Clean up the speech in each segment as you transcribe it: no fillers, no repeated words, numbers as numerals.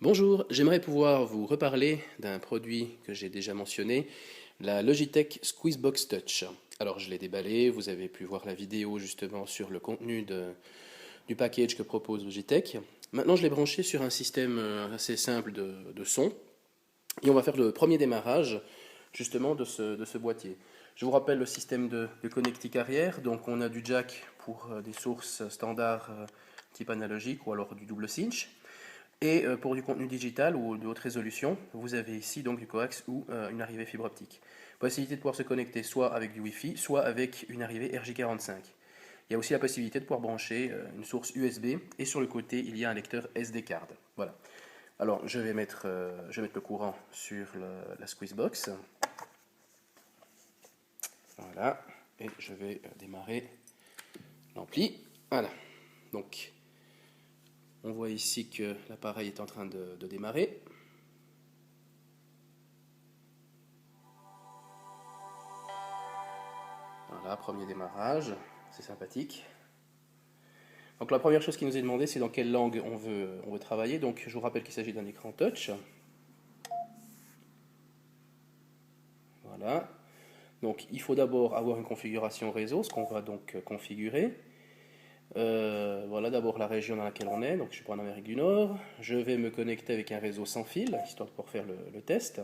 Bonjour, j'aimerais pouvoir vous reparler d'un produit que j'ai déjà mentionné, la Logitech Squeezebox Touch. Alors je l'ai déballé, vous avez pu voir la vidéo justement sur le contenu du package que propose Logitech. Maintenant je l'ai branché sur un système assez simple de son et on va faire le premier démarrage justement de ce boîtier. Je vous rappelle le système de connectique arrière, donc on a du jack pour des sources standards type analogique ou alors du double cinch. Et pour du contenu digital ou de haute résolution, vous avez ici donc du coax ou une arrivée fibre optique. Possibilité de pouvoir se connecter soit avec du Wi-Fi, soit avec une arrivée RJ45. Il y a aussi la possibilité de pouvoir brancher une source USB et sur le côté il y a un lecteur SD card. Voilà. Alors je vais mettre le courant sur la Squeezebox. Voilà. Et je vais démarrer l'ampli. Voilà. Donc on voit ici que l'appareil est en train de démarrer. Voilà, premier démarrage, c'est sympathique. Donc la première chose qui nous est demandée, c'est dans quelle langue on veut travailler. Donc je vous rappelle qu'il s'agit d'un écran touch. Voilà. Donc il faut d'abord avoir une configuration réseau, ce qu'on va donc configurer. Voilà d'abord la région dans laquelle on est, donc je suis pas en Amérique du Nord. Je vais me connecter avec un réseau sans fil, histoire de pouvoir faire le test.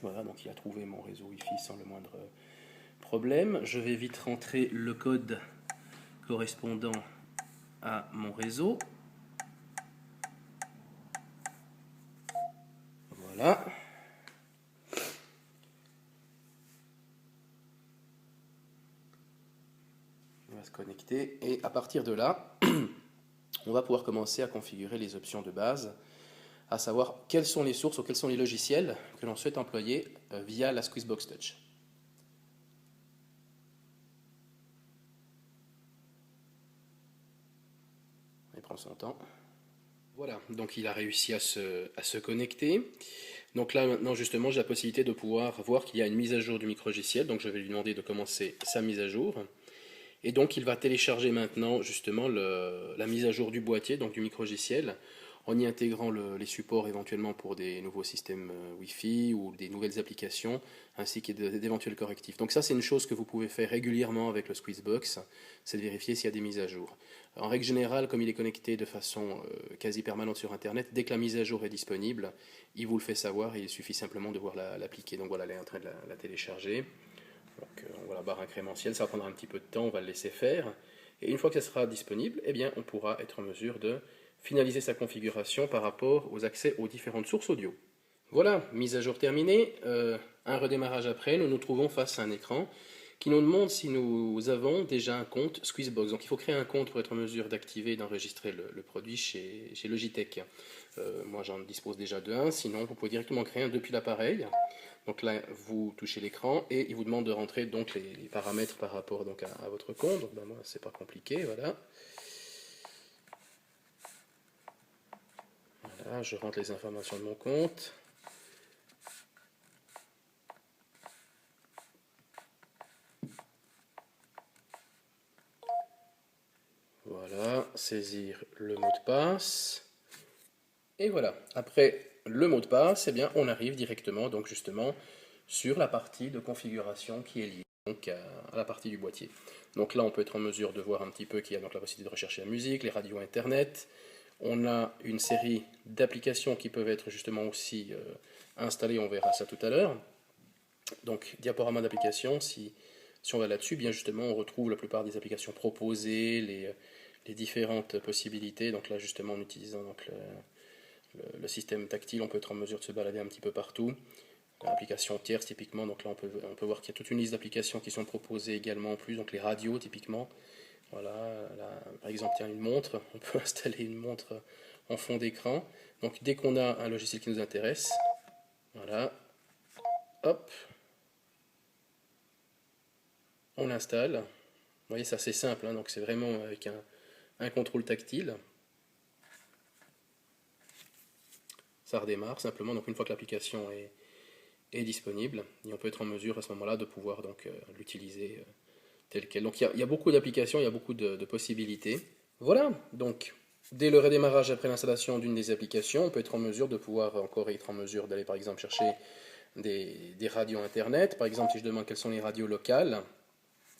Voilà, donc il a trouvé mon réseau Wi-Fi sans le moindre problème. Je vais vite rentrer le code correspondant à mon réseau. Voilà. On va se connecter et à partir de là, on va pouvoir commencer à configurer les options de base, à savoir quelles sont les sources ou quels sont les logiciels que l'on souhaite employer via la Squeezebox Touch. Il prend son temps. Voilà, donc il a réussi à se connecter. Donc là maintenant justement j'ai la possibilité de pouvoir voir qu'il y a une mise à jour du micro-logiciel, donc je vais lui demander de commencer sa mise à jour. Et donc il va télécharger maintenant justement la mise à jour du boîtier, donc du micro-logiciel, en y intégrant les supports éventuellement pour des nouveaux systèmes Wi-Fi ou des nouvelles applications, ainsi que d'éventuels correctifs. Donc ça c'est une chose que vous pouvez faire régulièrement avec le Squeezebox, c'est de vérifier s'il y a des mises à jour. En règle générale, comme il est connecté de façon quasi permanente sur Internet, dès que la mise à jour est disponible, il vous le fait savoir et il suffit simplement de voir l'appliquer. Donc voilà, elle est en train de la télécharger. Donc on voit la barre incrémentielle, ça va prendre un petit peu de temps, on va le laisser faire. Et une fois que ça sera disponible, eh bien, on pourra être en mesure de finaliser sa configuration par rapport aux accès aux différentes sources audio. Voilà, mise à jour terminée. Un redémarrage après, nous nous trouvons face à un écran qui nous demande si nous avons déjà un compte Squeezebox. Donc il faut créer un compte pour être en mesure d'activer et d'enregistrer le produit chez Logitech. Moi j'en dispose déjà de un, sinon vous pouvez directement créer un depuis l'appareil. Donc là vous touchez l'écran et il vous demande de rentrer donc les paramètres par rapport donc à votre compte. Donc ben, moi c'est pas compliqué, voilà. Voilà, je rentre les informations de mon compte. Voilà, saisir le mot de passe. Et voilà, après le mot de passe, eh bien, on arrive directement donc justement sur la partie de configuration qui est liée donc, à la partie du boîtier. Donc là, on peut être en mesure de voir un petit peu qu'il y a donc la possibilité de rechercher la musique, les radios internet. On a une série d'applications qui peuvent être justement aussi installées, on verra ça tout à l'heure. Donc diaporama d'applications, si on va là-dessus, bien justement, on retrouve la plupart des applications proposées, les différentes possibilités. Donc là, justement, en utilisant donc, le système tactile, on peut être en mesure de se balader un petit peu partout. L'application tierce, typiquement, donc là, on peut voir qu'il y a toute une liste d'applications qui sont proposées également en plus. Donc les radios, typiquement. Voilà, là, par exemple, tiens, une montre. On peut installer une montre en fond d'écran. Donc dès qu'on a un logiciel qui nous intéresse, voilà, hop, on l'installe. Vous voyez, c'est assez simple, hein, donc c'est vraiment avec un contrôle tactile. Ça redémarre simplement, donc une fois que l'application est disponible, et on peut être en mesure à ce moment-là de pouvoir donc l'utiliser tel quel. Donc il y a beaucoup d'applications, il y a beaucoup de possibilités. Voilà, donc Dès le redémarrage après l'installation d'une des applications, on peut être en mesure de pouvoir encore être en mesure d'aller par exemple chercher des radios internet. Par exemple, si je demande quelles sont les radios locales,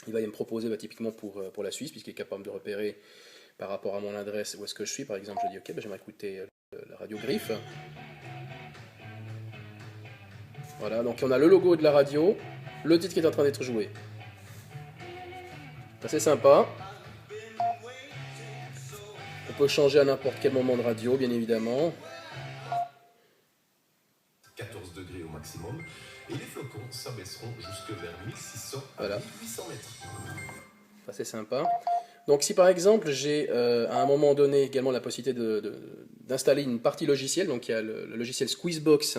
il va me proposer typiquement pour la Suisse, puisqu'il est capable de repérer par rapport à mon adresse où est-ce que je suis. Par exemple, je dis ok, j'aimerais écouter la radio Griffe. Voilà, donc on a le logo de la radio, le titre qui est en train d'être joué. C'est sympa. On peut changer à n'importe quel moment de radio, bien évidemment. 14 degrés au maximum, et les flocons s'abaisseront jusque vers 1600 voilà. à 1800 mètres. C'est sympa. Donc si par exemple j'ai à un moment donné également la possibilité d'installer une partie logicielle, donc il y a le logiciel Squeezebox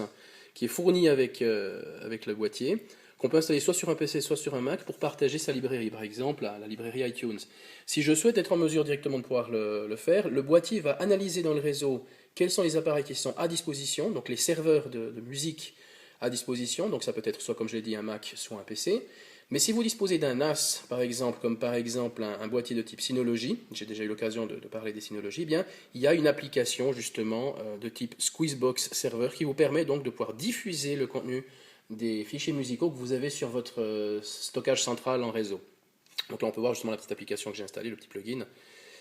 qui est fourni avec le boîtier, qu'on peut installer soit sur un PC, soit sur un Mac pour partager sa librairie, par exemple la librairie iTunes. Si je souhaite être en mesure directement de pouvoir le faire, le boîtier va analyser dans le réseau quels sont les appareils qui sont à disposition, donc les serveurs de musique à disposition, donc ça peut être soit comme je l'ai dit un Mac, soit un PC. Mais si vous disposez d'un NAS, par exemple, comme par exemple un boîtier de type Synology, j'ai déjà eu l'occasion de parler des Synology, eh bien, il y a une application justement de type Squeezebox Server qui vous permet donc de pouvoir diffuser le contenu des fichiers musicaux que vous avez sur votre stockage central en réseau. Donc là on peut voir justement la petite application que j'ai installée, le petit plugin,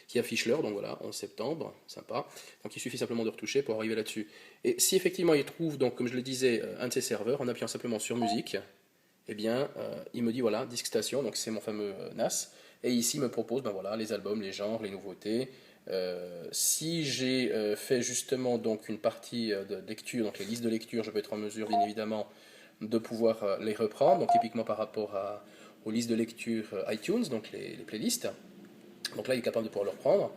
qui affiche l'heure, donc voilà, 11 septembre, sympa. Donc il suffit simplement de retoucher pour arriver là-dessus. Et si effectivement il trouve, donc comme je le disais, un de ces serveurs, en appuyant simplement sur musique, eh bien, il me dit voilà, disque station, donc c'est mon fameux NAS, et ici il me propose voilà, les albums, les genres, les nouveautés. Si j'ai fait justement donc une partie de lecture, donc les listes de lecture, je peux être en mesure bien évidemment de pouvoir les reprendre, donc typiquement par rapport aux listes de lecture iTunes, donc les playlists. Donc là il est capable de pouvoir le reprendre.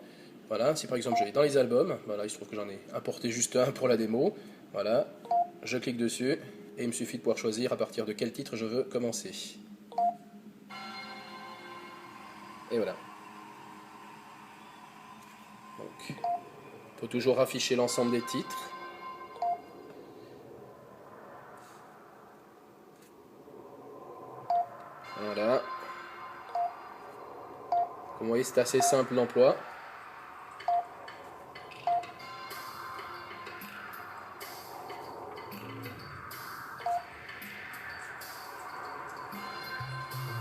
Voilà, si par exemple je vais dans les albums, voilà, il se trouve que j'en ai importé juste un pour la démo, voilà, je clique dessus. Et il me suffit de pouvoir choisir à partir de quel titre je veux commencer. Et voilà. Donc, on peut toujours afficher l'ensemble des titres. Voilà. Comme vous voyez, c'est assez simple d'emploi.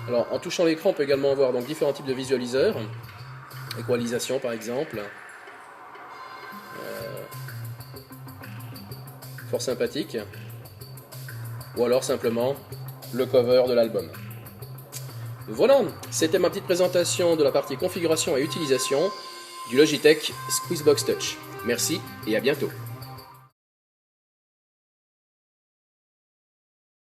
Alors, en touchant l'écran, on peut également avoir donc, différents types de visualiseurs. Équalisation, par exemple. Fort sympathique. Ou alors, simplement, le cover de l'album. Voilà, c'était ma petite présentation de la partie configuration et utilisation du Logitech Squeezebox Touch. Merci et à bientôt.